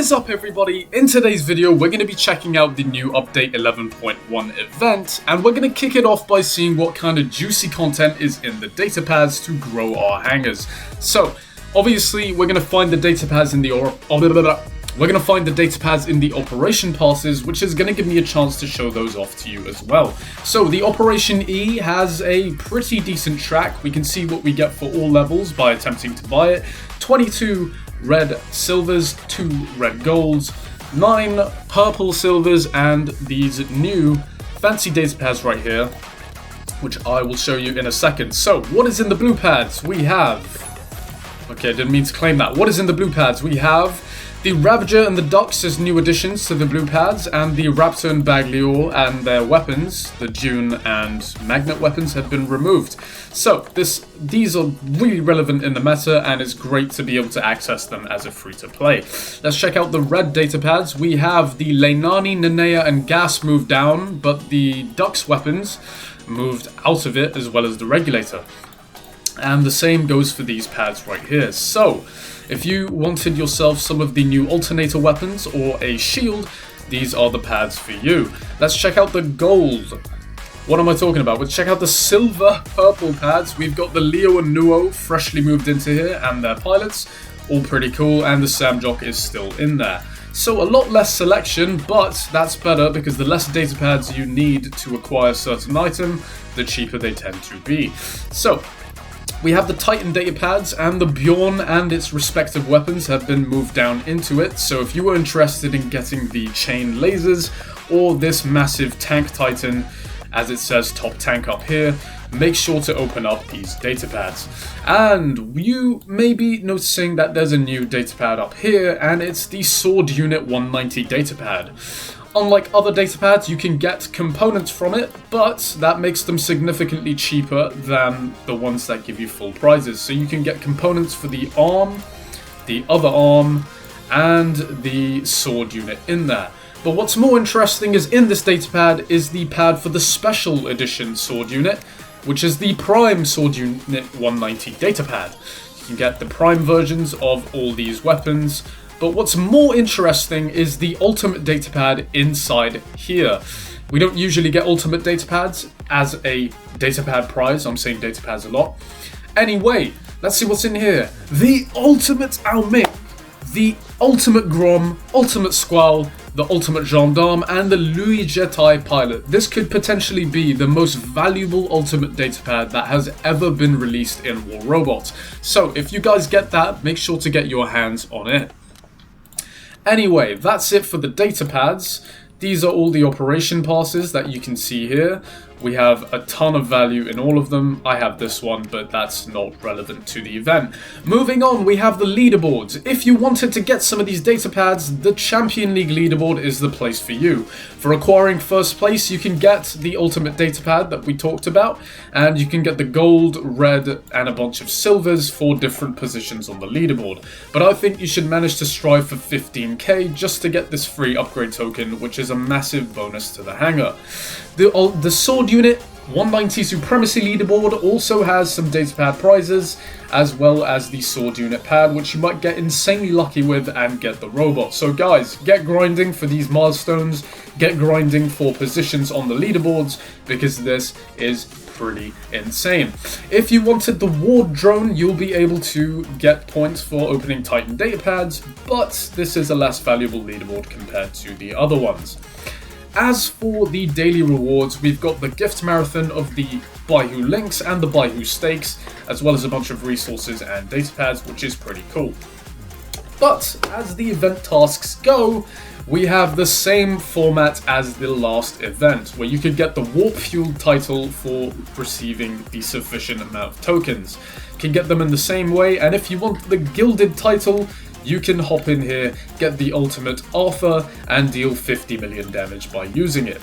is up, everybody? In today's video we're going to be checking out the new update 11.1 event, and we're going to kick it off by seeing what kind of juicy content is in the data pads to grow our hangars. So obviously we're going to find the data pads in the operation passes, which is going to give me a chance to show those off to you as well. So the Operation E has a pretty decent track. We can see what we get for all levels by attempting to buy it. 22 red silvers, 2 red golds, 9 purple silvers, and these new fancy data pads right here, which I will show you in a second. So what is in the blue pads? We have... Okay, I didn't mean to claim that. What is in the blue pads? We have the Ravager and the Ducks as new additions to the blue pads, and the Raptor and Baglior and their weapons, the Dune and Magnet weapons, have been removed. So these are really relevant in the meta, and it's great to be able to access them as a free-to-play. Let's check out the red data pads. We have the Leinani, Nenea, and Gas moved down, but the Ducks weapons moved out of it, as well as the Regulator. And the same goes for these pads right here. So if you wanted yourself some of the new alternator weapons or a shield, these are the pads for you. Let's check out the gold. What am I talking about? Let's check out the silver purple pads. We've got the Leo and Nuo freshly moved into here, and their pilots, all pretty cool, and the Samjock is still in there. So a lot less selection, but that's better because the less data pads you need to acquire a certain item, the cheaper they tend to be. So we have the Titan data pads, and the Bjorn and its respective weapons have been moved down into it. So if you were interested in getting the chain lasers or this massive tank Titan, as it says top tank up here, make sure to open up these data pads. And you may be noticing that there's a new data pad up here, and it's the Sword Unit 190 data pad. Unlike other data pads, you can get components from it, but that makes them significantly cheaper than the ones that give you full prizes. So you can get components for the arm, the other arm, and the sword unit in there. But what's more interesting is in this data pad is the pad for the special edition sword unit, which is the Prime Sword Unit 190 data pad. You can get the Prime versions of all these weapons. But what's more interesting is the ultimate data pad inside here. We don't usually get ultimate data pads as a data pad prize. I'm saying data pads a lot. Anyway, let's see what's in here. The ultimate MING, the ultimate Grom, ultimate Squall, the ultimate Gendarme, and the Louis Jedi pilot. This could potentially be the most valuable ultimate data pad that has ever been released in War Robots. So if you guys get that, make sure to get your hands on it. Anyway, that's it for the data pads. These are all the operation passes that you can see here. We have a ton of value in all of them. I have this one, but that's not relevant to the event. Moving on, we have the leaderboards. If you wanted to get some of these data pads, the Champion League leaderboard is the place for you. For acquiring first place, you can get the ultimate data pad that we talked about, and you can get the gold, red, and a bunch of silvers for different positions on the leaderboard. But I think you should manage to strive for 15k just to get this free upgrade token, which is a massive bonus to the hangar. The Sword Unit 190 Supremacy leaderboard also has some data pad prizes, as well as the Sword Unit pad, which you might get insanely lucky with and get the robot. So guys, get grinding for these milestones, get grinding for positions on the leaderboards, because this is pretty insane. If you wanted the Ward drone, you'll be able to get points for opening Titan data pads, but this is a less valuable leaderboard compared to the other ones. As for the daily rewards, we've got the gift marathon of the Baihu links and the Baihu stakes, as well as a bunch of resources and data pads, which is pretty cool. But as the event tasks go, we have the same format as the last event, where you could get the Warp Fuel title for receiving the sufficient amount of tokens. You can get them in the same way, and if you want the Gilded title, you can hop in here, get the ultimate Arthur, and deal 50 million damage by using it.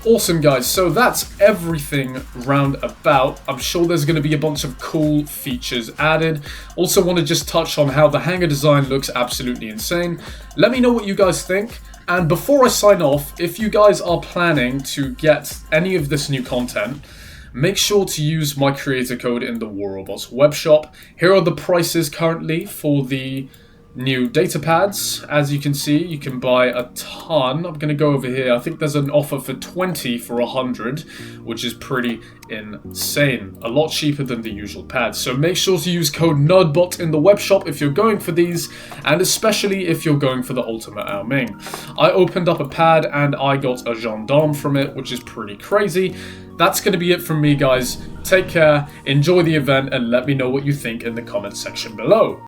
Awesome guys, so that's everything round about. I'm sure there's going to be a bunch of cool features added. Also want to just touch on how the hangar design looks absolutely insane. Let me know what you guys think. And before I sign off, if you guys are planning to get any of this new content, make sure to use my creator code in the WR Webshop. Here are the prices currently for the new data pads. As you can see, you can buy a ton. I'm going to go over here. I think there's an offer for 20 for 100, which is pretty insane. A lot cheaper than the usual pads. So make sure to use code NERDBOT in the web shop if you're going for these, and especially if you're going for the Ultimate WR MING. I opened up a pad and I got a gendarme from it, which is pretty crazy. That's going to be it from me, guys. Take care, enjoy the event, and let me know what you think in the comment section below.